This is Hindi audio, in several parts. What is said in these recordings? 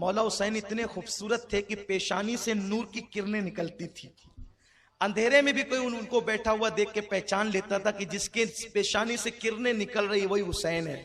मौला हुसैन इतने खूबसूरत थे कि पेशानी से नूर की किरणें निकलती थी। अंधेरे में भी कोई उनको बैठा हुआ देख के पहचान लेता था कि जिसके पेशानी से किरणें निकल रही वही हुसैन है,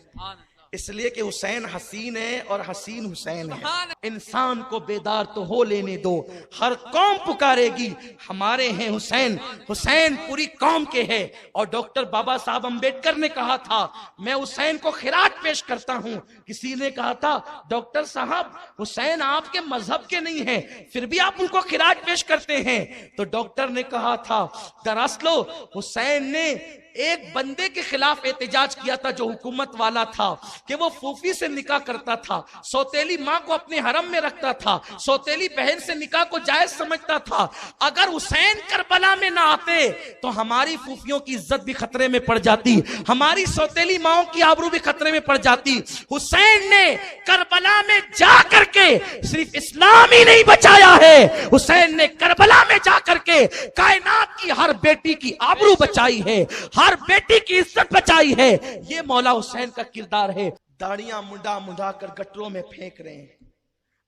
इसलिए कि हुसैन हसीन है और हसीन हुसैन है। इंसान को बेदार तो हो लेने दो, हर कौम पुकारेगी हमारे हैं हुसैन, हुसैन पूरी कौम के हैं। और डॉक्टर बाबा साहब अम्बेडकर ने कहा था मैं हुसैन को खिरात पेश करता हूं। किसी ने कहा था डॉक्टर साहब हुसैन आपके मजहब के नहीं है फिर भी आप उनको खिरात पेश करते हैं। तो डॉक्टर ने कहा था दरअसल हुसैन ने एक बंदे के खिलाफ एहतजाज किया था जो हुकूमत वाला था कि वो फूफी से निकाह करता था, सौतेली माँ को अपने हरम में रखता था, सौतेली बहन से निकाह को जायज समझता था। अगर हुसैन करबला में ना आते तो हमारी फूफियों की इज्जत भी खतरे में पड़ जाती, हमारी सौतेली माओ की आबरू भी खतरे में पड़ जाती। हुसैन ने करबला में जा करके सिर्फ इस्लाम ही नहीं बचाया है, हुसैन ने करबला में जा करके कायनात की हर बेटी की आबरू बचाई है, हर बेटी की इज्जत बचाई है। ये मौला हुसैन का किरदार है। दाढ़ियां मुंडा मुंडा कर गटरों में फेंक रहे हैं,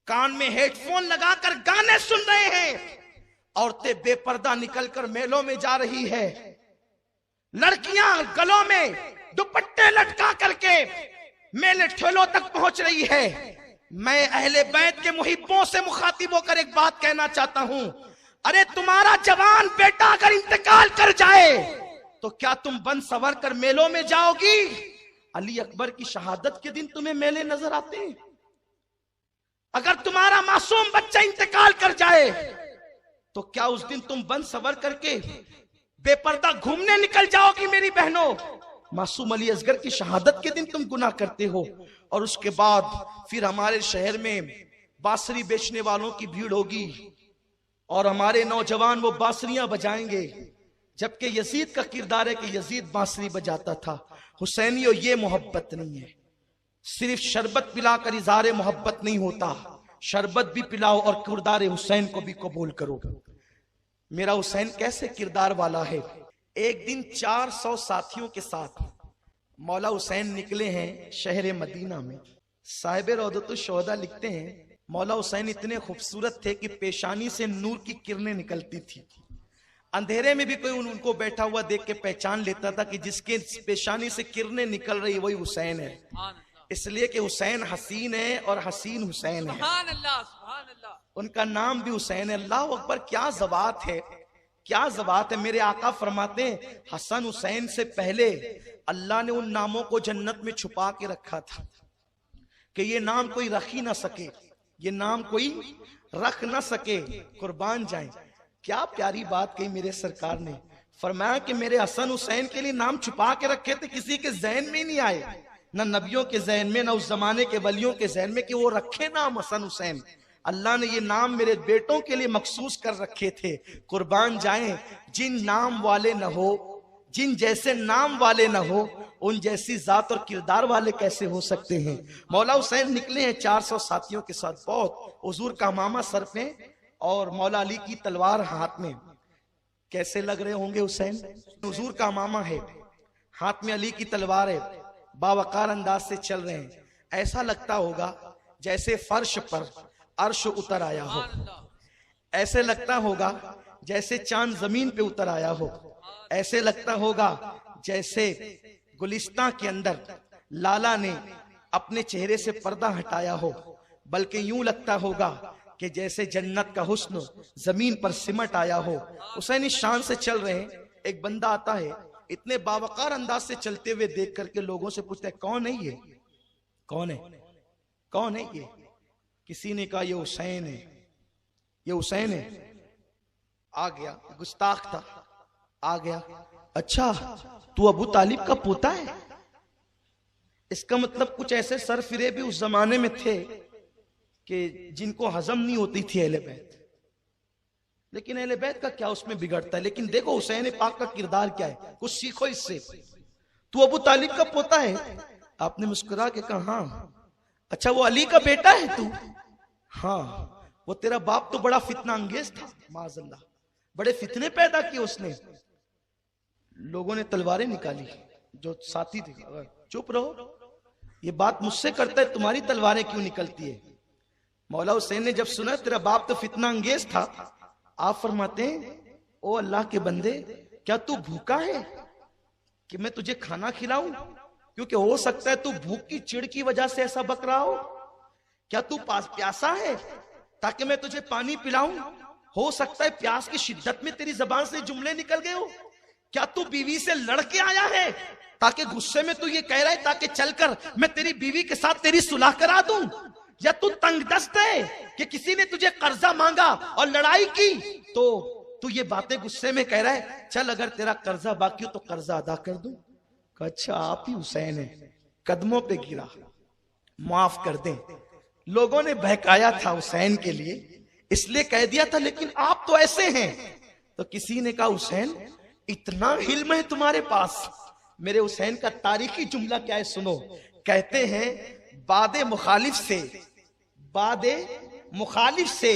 कान में हेडफोन लगाकर गाने सुन रहे हैं, औरतें बेपर्दा निकलकर मेलों में जा रही है, लड़कियां गलों में दुपट्टे लटका करके मेले ठेलों तक पहुंच रही है। मैं अहले बैत के मुहिब्बों से मुखातिब होकर एक बात कहना चाहता हूं, अरे तुम्हारा जवान बेटा अगर इंतकाल कर जाए तो क्या तुम बन सवर कर मेलों में जाओगी? अली अकबर की शहादत के दिन तुम्हें मेले नजर आते हैं? अगर तुम्हारा मासूम बच्चा इंतकाल कर जाए तो क्या उस दिन तुम बन सवर करके बेपर्दा घूमने निकल जाओगी? मेरी बहनों, मासूम अली असगर की शहादत के दिन तुम गुनाह करते हो और उसके बाद फिर हमारे शहर में बांसुरी बेचने वालों की भीड़ होगी और हमारे नौजवान वो बांसुरियां बजाएंगे, जबकि यजीद का किरदार है कि यजीद बांसुरी बजाता था। हुसैनियों ये मोहब्बत नहीं है, सिर्फ शरबत पिलाकर इज़हार मोहब्बत नहीं होता, शरबत भी पिलाओ और किरदार हुसैन को भी कबूल करो। मेरा हुसैन कैसे किरदार वाला है। एक दिन 400 साथियों के साथ मौला हुसैन निकले हैं शहर मदीना में। साहिब रौदतुश शोहदा लिखते हैं मौला हुसैन इतने खूबसूरत थे कि पेशानी से नूर की किरणें निकलती थी। अंधेरे में भी कोई उनको बैठा हुआ देख के पहचान लेता था कि जिसके पेशानी से किरणें निकल रही वही हुसैन है, इसलिए कि हुसैन हसीन है और हसीन हुसैन है। उनका नाम भी हुसैन है। अल्लाह अकबर, क्या ज़बात है, क्या ज़बात है। मेरे आका फरमाते हैं हसन हुसैन से पहले अल्लाह ने उन नामों को जन्नत में छुपा के रखा था कि ये नाम कोई रख ही ना सके, ये नाम कोई रख ना सके, कुर्बान जाए। क्या प्यारी बात कही मेरे सरकार ने, फरमाया कि मेरे हसन हुसैन के लिए नाम छुपा के रखे थे, किसी के जहन में नहीं आए, ना नबियों के जहन में, ना उस जमाने के वलियों के जहन में कि वो रखे नाम हसन हुसैन। अल्लाह ने ये नाम मेरे बेटों के लिए मखसूस कर रखे थे। कुर्बान जाएं, जिन नाम वाले न हो, जिन जैसे नाम वाले न हो, उन जैसी जात और किरदार वाले कैसे हो सकते हैं। मौला हुसैन निकले हैं 400 साथियों के साथ। बहुत हुजूर का मामा सर पे और मौला अली की तलवार हाथ में। कैसे लग रहे होंगे हुसैन? हुजूर का मामा है, हाथ में अली की तलवार है, बावकार अंदाज से चल रहे हैं। ऐसा लगता होगा जैसे फर्श पर अर्श उतर आया हो, ऐसे लगता होगा जैसे चांद जमीन पे उतर आया हो, ऐसे लगता होगा जैसे गुलिस्तां के अंदर लाला ने अपने चेहरे से पर्दा हटाया हो, बल्कि यूं लगता होगा कि जैसे जन्नत का हुस्न जमीन पर सिमट आया हो। हुसैन इस शान से चल रहे हैं। एक बंदा आता है, इतने बावकार अंदाज से चलते हुए देख करके लोगों से पूछता है कौन है ये, कौन है, कौन है ये? किसी ने कहा ये हुसैन है, ये हुसैन है। आ गया, गुस्ताख था, आ गया, अच्छा तू अबू तालिब का पोता है? इसका मतलब कुछ ऐसे सरफिरे भी उस जमाने में थे कि जिनको हजम नहीं होती थी अहले बैत। लेकिन अहले बैत का क्या उसमें बिगड़ता है। लेकिन देखो हुसैन पाक का किरदार क्या है, कुछ सीखो इससे। तू अबू तालिब का पोता है? आपने मुस्कुरा के कहा हाँ। अच्छा वो अली का बेटा है तू? हाँ। वो तेरा बाप तो बड़ा फितना अंगेज था, माज़अल्लाह, बड़े फितने पैदा किए उसने। लोगों ने तलवारें निकाली, जो साथी थे। चुप रहो, ये बात मुझसे करता है, तुम्हारी तलवारें क्यों निकलती है? मौला हुसैन ने जब सुना तेरा बाप तो फितना अंगेज था, आप फरमाते हैं ओ अल्लाह के बंदे, क्या तू भूखा है कि मैं तुझे खाना खिलाऊं? क्योंकि हो सकता है तू भूख की चिढ़ की वजह से ऐसा बक रहा हो। क्या तू प्यासा है ताकि मैं तुझे पानी पिलाऊं? हो सकता है प्यास की शिद्दत में तेरी जबान से जुमले निकल गए हो। क्या तू बीवी से लड़के आया है ताकि गुस्से में तू ये कह रहा है ताकि चलकर मैं तेरी बीवी के साथ तेरी सुलह करा दूं? या तू तंगदस्त है कि किसी ने तुझे कर्जा मांगा और लड़ाई की तो तू ये बातें गुस्से में कह रहा है चल अगर तेरा कर्जा बाकी हो तो कर्जा अदा कर दूं? अच्छा आप ही हुसैन है। कदमों पे गिरा, माफ कर दें। लोगों ने बहकाया था हुसैन के लिए, इसलिए कह दिया था, लेकिन आप तो ऐसे हैं। तो किसी ने कहा हुसैन इतना हिल्म है तुम्हारे पास। मेरे हुसैन का तारीखी जुमला क्या है सुनो। कहते हैं बादे मुखालिफ से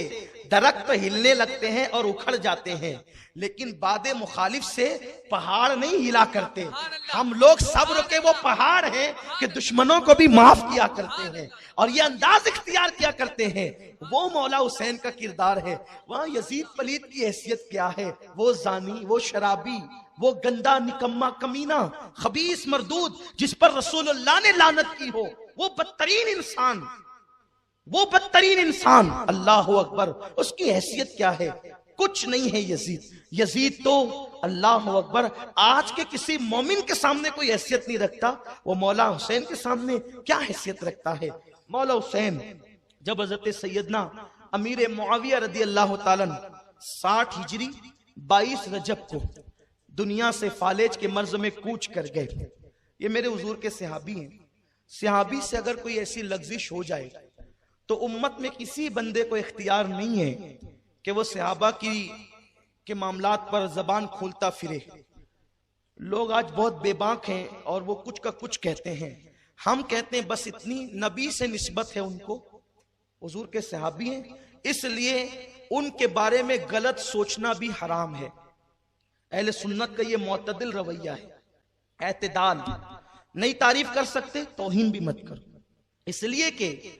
दरख्त तो हिलने लगते हैं और उखड़ जाते हैं, लेकिन बादे मुखालिफ से पहाड़ नहीं हिला करते। हम लोग सब्र के वो पहाड़ हैं कि दुश्मनों को भी माफ किया करते हैं और ये अंदाज इख्तियार किया करते हैं। वो मौला हुसैन का किरदार है। वहां यजीद पलीद की हैसियत क्या है? वो जानी, वो शराबी, वो गंदा निकम्मा कमीना खबीस मरदूद जिस पर रसूलुल्लाह ने लानत की हो, वो बदतरीन इंसान, अल्लाह अकबर, उसकी हैसियत क्या है? कुछ नहीं है यजीद तो अल्लाह अकबर आज के किसी मोमिन के सामने कोई हैसियत नहीं रखता, वो मौला हुसैन के सामने क्या हैसियत रखता है। मौला हुसैन जब हजरत सैयदना अमीर मुआविया रदी अल्लाह ताला 60 हिजरी 22 रजब को दुनिया से फालेज के मर्ज में कूच कर गए। ये मेरे हुजूर के सहाबी हैं। सहाबी से अगर कोई ऐसी लग्जिश हो जाए तो उम्मत में किसी बंदे को इख्तियार नहीं है कि वो सहाबा के मामलात पर जबान खोलता फिरे। लोग आज बहुत बेबाक हैं और वो कुछ का कुछ कहते हैं। हम कहते हैं बस इतनी नबी से निस्बत है उनको, हुजूर के सहाबी हैं, इसलिए उनके बारे में गलत सोचना भी हराम है। अहले सुन्नत का ये मुअतदिल रवैया है, एतदाल। नहीं तारीफ कर सकते तौहीन भी मत करो, इसलिए कि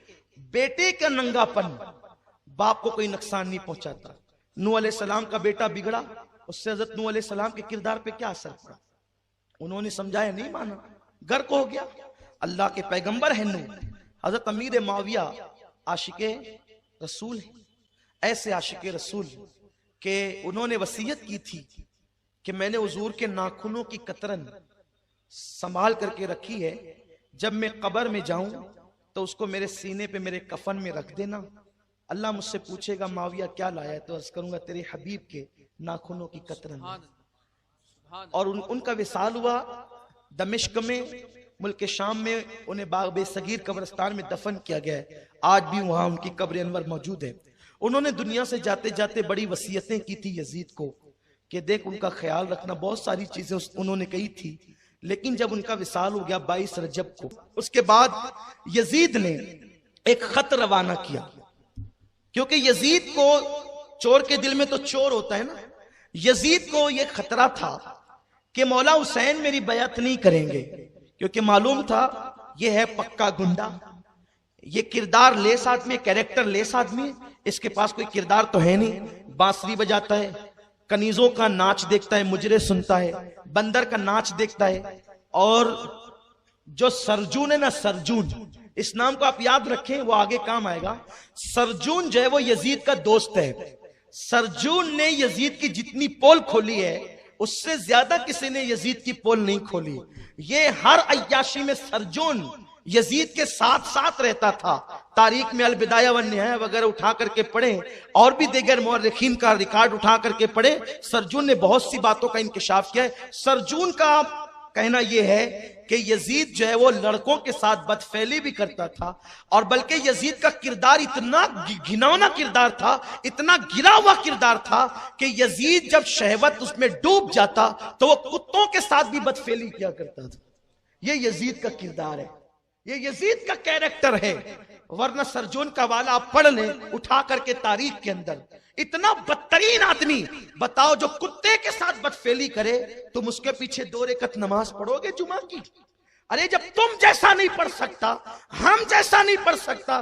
बेटे का नंगापन बाप को कोई नुकसान नहीं पहुंचाता। नूह अलैहिस्सलाम का बेटा बिगड़ा, उससे हजरत नूह अलैहिस्सलाम के किरदार पे क्या असर पड़ा? उन्होंने समझाया, नहीं माना, गर्क हो गया। अल्लाह के पैगंबर है नूह। हजरत अमीर मुआविया आशिके रसूल है, ऐसे आशिके रसूल के उन्होंने वसीयत की थी कि मैंने हुजूर के नाखूनों की कतरन संभाल करके रखी है, जब मैं कब्र में जाऊं तो उसको मेरे सीने पे मेरे कफन में रख देना। अल्लाह मुझसे पूछेगा मुआविया क्या लाया है, तो अर्ज करूंगा तेरे हबीब के नाखूनों की कतरन। और उनका विसाल हुआ दमिश्क में, मुल्क शाम में। उन्हें बाग़ सगीर कब्रिस्तान में दफन किया गया है। आज भी वहां उनकी कब्र अनवर मौजूद है। उन्होंने दुनिया से जाते जाते बड़ी वसीयतें की थी यजीद को कि देख उनका ख्याल रखना। बहुत सारी चीजें उन्होंने कही थी, लेकिन जब उनका विसाल हो गया 22 रजब को, उसके बाद यजीद ने एक खत रवाना किया, क्योंकि यजीद को चोर के दिल में तो चोर होता है ना। यजीद को यह खतरा था कि मौला हुसैन मेरी बैअत नहीं करेंगे, क्योंकि मालूम था यह है पक्का गुंडा, ये किरदार लेस आदमी, कैरेक्टर लेस आदमी, इसके पास कोई किरदार तो है नहीं। बांसुरी बजाता है, कनीजों का नाच देखता है, मुजरे सुनता है, बंदर का नाच देखता है। और जो सरजून है ना, सरजून, इस नाम को आप याद रखें, वो आगे काम आएगा। सरजून जो है वो यजीद का दोस्त है। सरजून ने यजीद की जितनी पोल खोली है उससे ज्यादा किसी ने यजीद की पोल नहीं खोली। ये हर अय्याशी में सरजून यजीद के साथ साथ रहता था। तारीख में अलबिदाया व निहाया वगैरह उठा करके पढ़े, और भी दीगर मुअर्रिखीन का रिकॉर्ड उठा करके पढ़े, सरजून ने बहुत सी बातों का इंकिशाफ किया है। सरजून का कहना यह है कि यजीद जो है वो लड़कों के साथ बदफैली भी करता था, और बल्कि यजीद का किरदार इतना घिनौना किरदार था, इतना गिरा हुआ किरदार था कि यजीद जब शहवत उसमें डूब जाता तो वो कुत्तों के साथ भी बदफैली किया करता था। ये यजीद का किरदार है, ये यजीद का कैरेक्टर है। वरना सरजून का वाला आप पढ़ लें उठा करके तारीख के अंदर, इतना बदतरीन आदमी बताओ जो कुत्ते के साथ बदफेली करे, तुम उसके पीछे 2 रकअत नमाज पढ़ोगे जुमा की? अरे जब तुम जैसा नहीं पढ़ सकता, हम जैसा नहीं पढ़ सकता।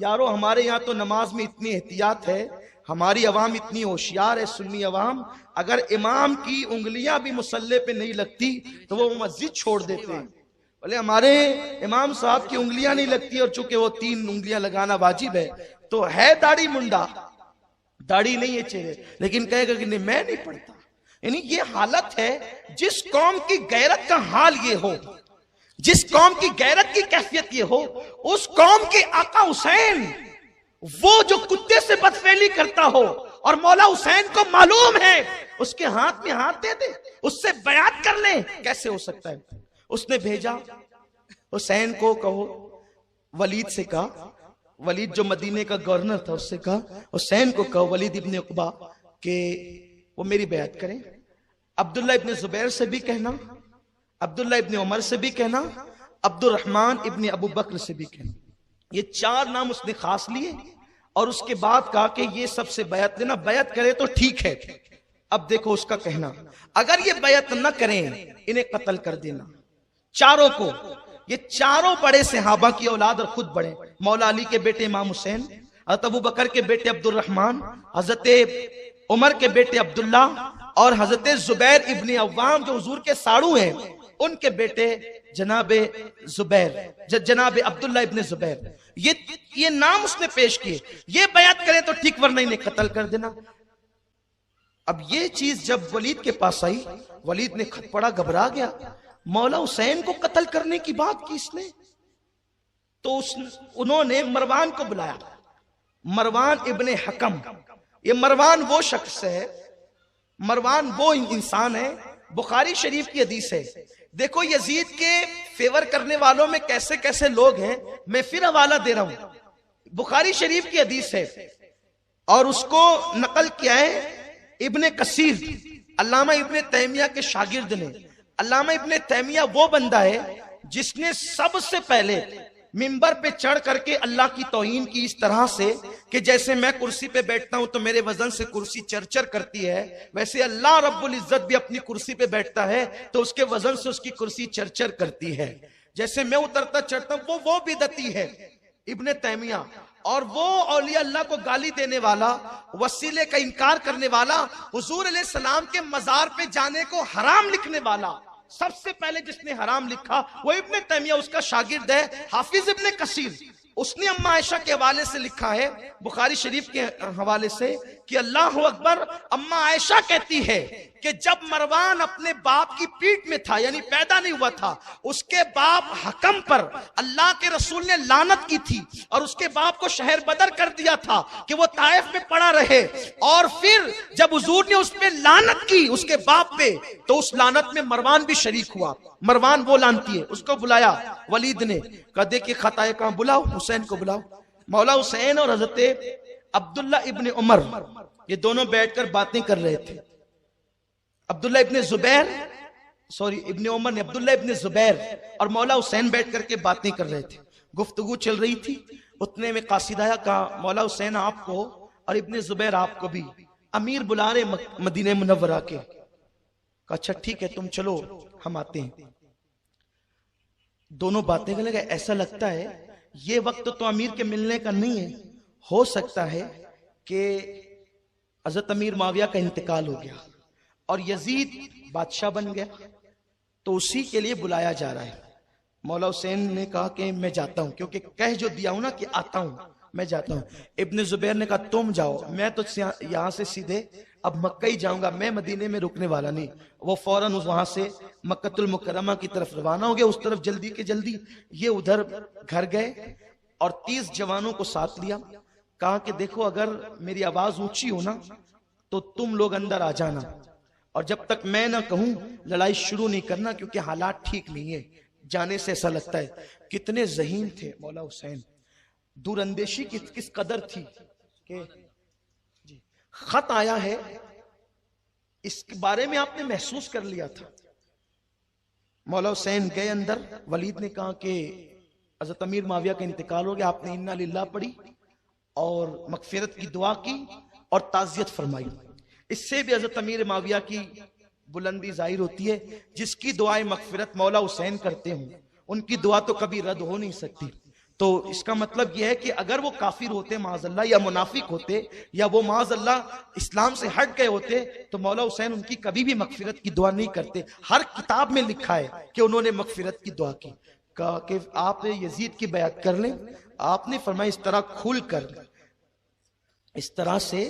यारो हमारे यहाँ तो नमाज में इतनी एहतियात है, हमारी अवाम इतनी होशियार है, सुन्नी अवाम, अगर इमाम की उंगलियां भी मुसल्ले पे नहीं लगती तो वो मस्जिद छोड़ देते हैं। बोले हमारे इमाम साहब की उंगलियां नहीं लगती और चूंकि वो 3 उंगलियां लगाना वाजिब है, तो है दाढ़ी मुंडा, दाढ़ी नहीं है चेहरे, लेकिन कहेगा कि नहीं मैं नहीं पढ़ता। यानी ये हालत है, जिस कौम की गैरत का हाल ये हो, जिस कौम की गैरत की कैफियत ये हो, उस कौम के आका हुसैन वो जो कुत्ते से बदफेली करता हो और मौला हुसैन को मालूम है उसके हाथ में हाथ दे दे, उससे बयात कर ले, कैसे हो सकता है? उसने भेजा हुसैन को, कहो वलीद से कहा, वलीद जो मदीने का गवर्नर था उससे कहा, हुसैन को कहो वलीद इब्ने उकबा के वो मेरी बयात करें। अब्दुल्ला इब्ने जुबैर से भी कहना, अब्दुल्ला इब्ने उमर से भी कहना, अब्दुर्रहमान इब्ने अबू बकर से भी कहना। ये 4 नाम उसने खास लिए और उसके बाद कहा कि ये सबसे बयात लेना, बयात करे तो ठीक है। अब देखो उसका कहना, अगर ये बयात न करें इन्हें कत्ल कर देना, चारों को। ये चारों बड़े सहाबा की औलाद और खुद बड़े, मौला अली के बेटे इमाम हुसैन, हज़रत अबू बकर के बेटे अब्दुर्रहमान, हज़रत उमर के बेटे अब्दुल्ला और हज़रत जुबैर इब्ने अव्वाम जो हुजूर के साड़ू हैं, उनके बेटे जनाबे जुबैर, जनाबे अब्दुल्ला इब्ने जुबैर, ये नाम उसने पेश किए। ये बयात करें तो ठीक, वरना इन्हें कत्ल कर देना। अब ये चीज जब वलीद के पास आई, वलीद ने खत पढ़ा, घबरा गया, मौला हुसैन को कत्ल करने की बात की इसने। तो उन्होंने मरवान को बुलाया, मरवान इब्ने हकम। ये मरवान वो शख्स है, मरवान वो इंसान है, बुखारी शरीफ की हदीस है। देखो यजीद के फेवर करने वालों में कैसे कैसे लोग हैं, मैं फिर हवाला दे रहा हूं, बुखारी शरीफ की हदीस है और उसको नकल किया है इब्ने कसीर, अल्लामा इब्ने तैमिया के शागिर्द ने। अल्लामा इब्ने तैमिया वो बंदा है जिसने सबसे पहले मिंबर पे चढ़ करके अल्लाह की तौहीन की इस तरह से कि जैसे मैं कुर्सी पे बैठता हूं तो मेरे वजन से कुर्सी चरचर करती है, वैसे अल्लाह रब्बुल इज्जत भी अपनी कुर्सी पे बैठता है तो उसके वजन से उसकी कुर्सी चरचर करती है। जैसे मैं उतरता चढ़ता हूं वो बिदती है इब्ने तैमिया। और वो औलिया अल्लाह को गाली देने वाला, वसीले का इनकार करने वाला, हुजूर अलैहि सलाम के मजार पे जाने को हराम लिखने वाला, सबसे पहले जिसने हराम लिखा वो इब्ने तैमिया, उसका शागिर्द है हाफिज इब्ने कसीर। उसने अम्मा आयशा के हवाले से लिखा है, बुखारी शरीफ के हवाले से, कि अल्लाह अकबर, अम्मा आयशा कहती है कि जब मरवान अपने बाप की पीठ में था, यानी पैदा नहीं हुआ था, उसके बाप हकम पर अल्लाह के रसूल ने लानत की थी और उसके बाप को शहर बदर कर दिया था कि वो ताइफ में पड़ा रहे। और फिर जब हुजूर ने उस पे लानत की उसके बाप पे, तो उस लानत में मरवान भी शरीक हुआ। मरवान वो लानती है, उसको बुलाया वलीद ने, कहा देखिए खत आए, कहां बुलाओ, हुसैन को बुलाओ। मौला हुसैन और हजरत अब्दुल्ला इब्ने उमर ये दोनों बैठकर बातें कर रहे थे। अब्दुल्ला इब्ने जुबैर, सॉरी इब्ने उमर ने, अब्दुल्ला इब्ने जुबैर और मौला हुसैन बैठ करके बातें कर रहे थे, गुफ्तगू चल रही थी। उतने में कासिद आया, कहा मौला हुसैन आपको और इब्ने जुबैर आपको भी अमीर बुला रहे मदीने मुनव्वरा के। कहा अच्छा ठीक है तुम चलो हम आते हैं। दोनों बातें करने लगे। ऐसा लगता है ये वक्त तो अमीर के मिलने का नहीं है, हो सकता है कि हजरत अमीर माविया का इंतकाल हो गया और यजीद बादशाह बन गया, तो उसी के लिए बुलाया जा रहा है। मौला हुसैन ने कहा कि मैं जाता हूं, क्योंकि कह जो दिया हूं ना कि आता हूं, मैं जाता हूं। इब्ने जुबैर ने कहा तुम जाओ, मैं तो यहां से सीधे अब मक्का ही जाऊंगा, मैं मदीने में रुकने वाला नहीं। वो फौरन वहां से मक्कतुल मुकर्रमा की तरफ रवाना हो गया, उस तरफ जल्दी के जल्दी। ये उधर घर गए और 30 जवानों को साथ लिया। कहा कि देखो अगर मेरी आवाज ऊंची हो ना तो तुम लोग अंदर आ जाना, और जब तक मैं ना कहूं लड़ाई शुरू नहीं करना, क्योंकि हालात ठीक नहीं है। जाने से ऐसा लगता है कितने ज़हीन थे मौला हुसैन, दूरअंदेशी किस कदर थी कि खत आया है इसके बारे में आपने महसूस कर लिया था। मौला हुसैन गए अंदर, वलीद ने कहा कि हज़रत अमीर माविया का इंतकाल हो गया, आपने इन्ना लिल्लाह पढ़ी और मगफिरत की दुआ की और ताज़ियत फरमाई। इससे भी हज़रत अमीर माविया की बुलंदी जाहिर होती है। जिसकी दुआएं मगफिरत मौला हुसैन करते हों उनकी दुआ तो कभी रद्द हो नहीं सकती। तो इसका मतलब यह है कि अगर वो काफिर होते माज़अल्लाह, या मुनाफिक होते, या वो माज़अल्लाह इस्लाम से हट गए होते, तो मौला हुसैन उनकी कभी भी मगफिरत की दुआ नहीं करते। हर किताब में लिखा है कि उन्होंने मगफिरत की दुआ की। कहा कि आप यजीद की बैत कर लें। आपने फरमाया इस तरह खुल कर, इस तरह से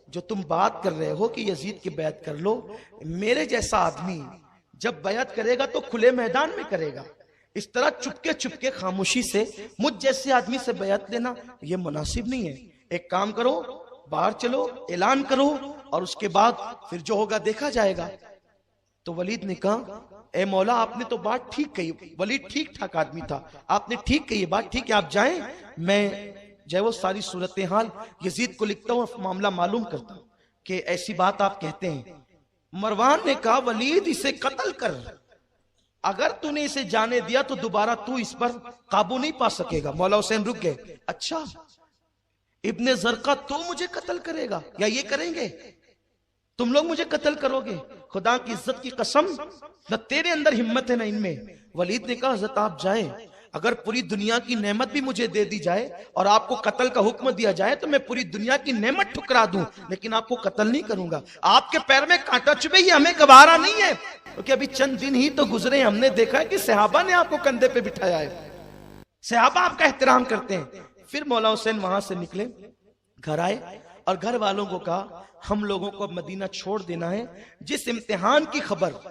जो तुम बात कर रहे हो कि यजीद की बैत कर लो, मेरे जैसा आदमी जब बैत करेगा तो खुले मैदान में करेगा। इस तरह चुपके चुपके खामोशी से मुझ जैसे आदमी से बैत लेना यह मुनासिब नहीं है। एक काम करो, बाहर चलो, ऐलान करो, और उसके बाद फिर जो होगा देखा जाएगा। तो वलीद ने कहा, ए मौला आपने तो बात ठीक कही। वलीद ठीक ठाक आदमी था, आपने ठीक कही बात, ठीक है आप जाएं, मैं जो वो सारी सूरत हाल यजीद को लिखता हूँ, मामला मालूम करता हूँ कि ऐसी बात आप कहते हैं। मरवान ने कहा, वलीद इसे कत्ल कर, अगर तूने इसे जाने दिया तो दोबारा तू इस पर काबू नहीं पा सकेगा। मौला हुसैन रुक गए। अच्छा इब्ने ज़रक़ा तू मुझे कत्ल करेगा, या ये करेंगे, तुम लोग मुझे कत्ल करोगे? खुदा की इज्जत की कसम, न तेरे अंदर हिम्मत है न इनमें। वलीद ने कहा, हज़रत आप जाए, अगर पूरी दुनिया की नेमत भी मुझे दे दी जाए और आपको कत्ल का हुक्म दिया जाए तो मैं पूरी दुनिया की नेमत ठुकरा दूं, लेकिन आपको कत्ल नहीं करूंगा। आपके पैर में कांटा चुभे ये हमें गवारा नहीं है, क्योंकि अभी चंद दिन ही तो गुजरे, हमने देखा है कि सहाबा ने आपको कंधे पे बिठाया है, सहाबा आपका एहतराम करते हैं। फिर मौला हुसैन वहां से निकले, घर आए और घर वालों को कहा, हम लोगों को अब मदीना छोड़ देना है। जिस इम्तिहान की खबर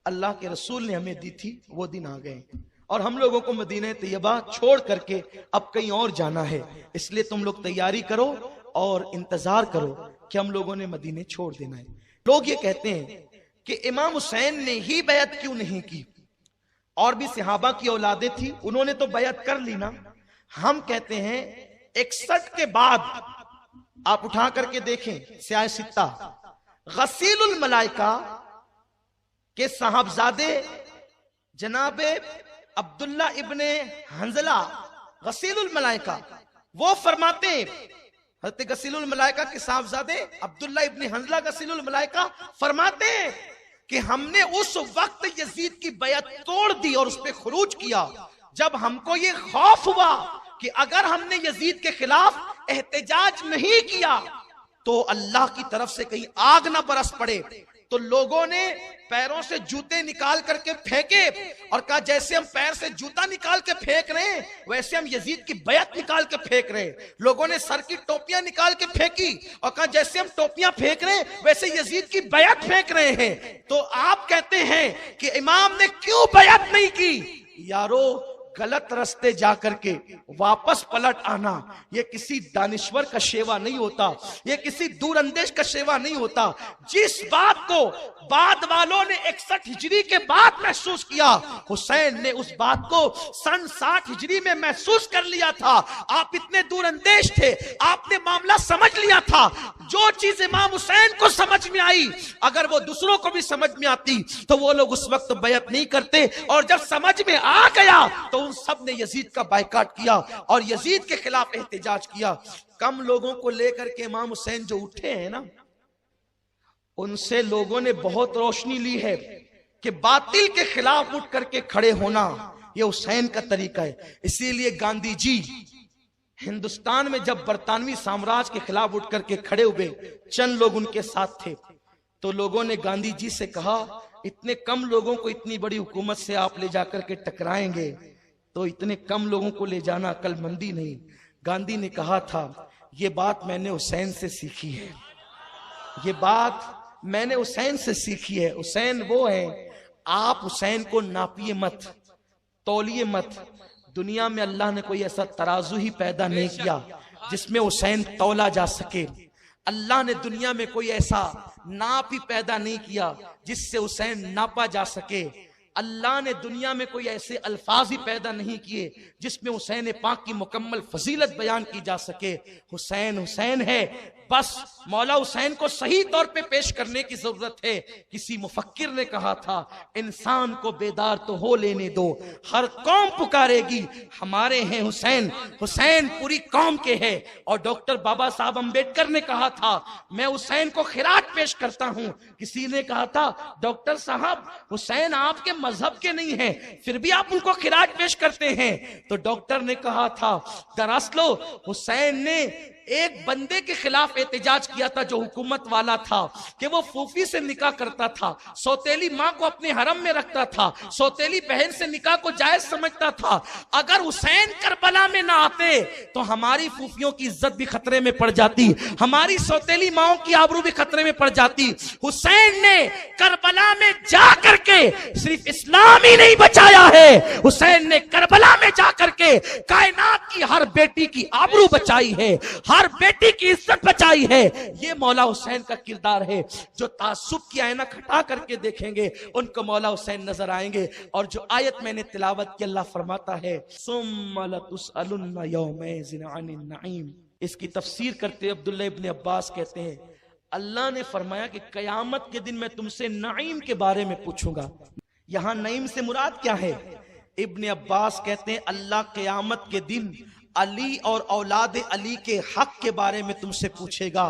अल्लाह के रसूल ने हमें दी थी वो दिन आ गए, और हम लोगों को मदीना तैयबा छोड़ करके अब कहीं और जाना है। इसलिए तुम लोग तैयारी करो और इंतजार करो कि हम लोगों ने मदीने छोड़ देना है। लोग ये कहते हैं कि इमाम हुसैन ने ही बैत क्यों नहीं की, और भी सहाबा की औलादें थी, उन्होंने तो बैत कर ली ना। हम कहते हैं 61 के बाद आप उठा करके देखें स्याह सित्ता, गसीलुल मलाइका के साहबजादे जनाबे अब्दुल्ला इब्ने हंजला गसीलुल मलाइका, वो फरमाते हैं, हज़रत गसीलुल मलाइका के साहबजादे अब्दुल्ला इब्ने हंजला गसीलुल मलाइका फरमाते हैं कि हमने उस वक्त यजीद की बैत तोड़ दी और उस पर खुरूज किया जब हमको ये खौफ हुआ कि अगर हमने यजीद के खिलाफ एहतजाज नहीं किया तो अल्लाह की तरफ से कहीं आग ना बरस पड़े। तो लोगों ने पैरों से जूते निकाल करके फेंके और कहा, जैसे हम पैर से जूता निकाल के फेंक रहे हैं वैसे हम यजीद की बैत निकाल के फेंक रहे हैं। लोगों ने सर की टोपियां निकाल के फेंकी और कहा, जैसे हम टोपियां फेंक रहे हैं वैसे यजीद की बैत फेंक रहे हैं। तो आप कहते हैं कि इमाम ने क्यों बैत नहीं की? यारो, गलत रास्ते जाकर के वापस पलट आना ये किसी दानिश्वर का सेवा नहीं होता, ये किसी दूरअंदेश का सेवा नहीं होता। जिस बात को बाद वालों ने 61 हिजरी के बाद महसूस किया, हुसैन ने उस बात को सन 60 हिजरी में महसूस कर लिया था। आप इतने दूरअंदेश थे, आपने मामला समझ लिया था। जो चीज इमाम हुसैन को समझ में आई, अगर वो दूसरों को भी समझ में आती तो वो लोग उस वक्त बैत नहीं करते। और जब समझ में आ गया तो उन सब ने यजीद का बायकाट किया और यजीद के खिलाफ एहतजाज किया। कम लोगों को लेकर के इमाम हुसैन जो उठे हैं ना, उनसे लोगों ने बहुत रोशनी ली है कि बातिल के खिलाफ उठ करके खड़े होना ये हुसैन का तरीका है। इसीलिए गांधी जी हिंदुस्तान में जब बरतानवी साम्राज्य के खिलाफ उठ करके खड़े हुए, चंद लोग उनके साथ थे, तो लोगों ने गांधी जी से कहा, इतने कम लोगों को इतनी बड़ी हुकूमत से आप ले जाकर के टकराएंगे तो इतने कम लोगों को ले जाना अक्लमंदी नहीं। गांधी ने कहा था, ये बात मैंने हुसैन से सीखी है, ये बात मैंने हुसैन से सीखी है। हुसैन वो है, आप हुसैन को नापिए मत, तौलिए मत। दुनिया में अल्लाह ने कोई ऐसा तराजू ही पैदा नहीं किया जिसमें हुसैन तौला जा सके। अल्लाह ने दुनिया में कोई ऐसा नाप ही पैदा नहीं किया जिससे हुसैन नापा जा सके। अल्लाह ने दुनिया में कोई ऐसे अल्फाज ही पैदा नहीं किए जिसमें हुसैन पाक की मुकम्मल फजीलत बयान की जा सके। हुसैन हुसैन है, बस मौला हुसैन को सही तौर पे पेश करने की जरूरत है। किसी मुफक्किर ने कहा था, इंसान को बेदार तो हो लेने दो, हर कौम पुकारेगी हमारे हैं हुसैन, हुसैन पूरी कौम के है। और डॉक्टर बाबा साहब अंबेडकर ने कहा था, मैं हुसैन को खिरात पेश करता हूं। किसी ने कहा था, डॉक्टर साहब हुसैन आपके मजहब के नहीं है, फिर भी आप उनको खिरात पेश करते हैं। तो डॉक्टर ने कहा था, दरअसल हुसैन ने एक बंदे के खिलाफ एहतजाज किया था जो हुकूमत वाला था, कि वो फूफी से निकाह करता था, सौतेली माँ को अपने हरम में रखता था, सौतेली बहन से निकाह को जायज समझता था। अगर हुसैन करबला में ना आते तो हमारी फूफियों की इज्जत भी खतरे में पड़ जाती, हमारी सौतेली माओं की आबरू भी खतरे में पड़ जाती। हुसैन ने करबला में जा करके सिर्फ इस्लाम ही नहीं बचाया है, हुसैन ने करबला में जा करके कायनात की हर बेटी की आबरू बचाई है, हर बेटी की इज्जत बचाई है। ये मौला हुसैन का किरदार है। जो तासुब की ऐनक हटा करके देखेंगे उनको मौला हुसैन नजर आएंगे। और जो आयत मैंने तिलावत की, अल्लाह फरमाता है, सुम्मा लतुसअलुन्ना यौमइज़िन अनिन नईम। इसकी तफसीर करते अब्दुल्लाह इब्न अब्बास कहते हैं, अल्लाह ने फरमाया कि कयामत के दिन मैं तुमसे नईम के बारे में पूछूंगा। यहां नईम से मुराद क्या है? इब्न अब्बास कहते हैं, अल्लाह कयामत के दिन अली और औलाद अली के हक के बारे में तुमसे पूछेगा।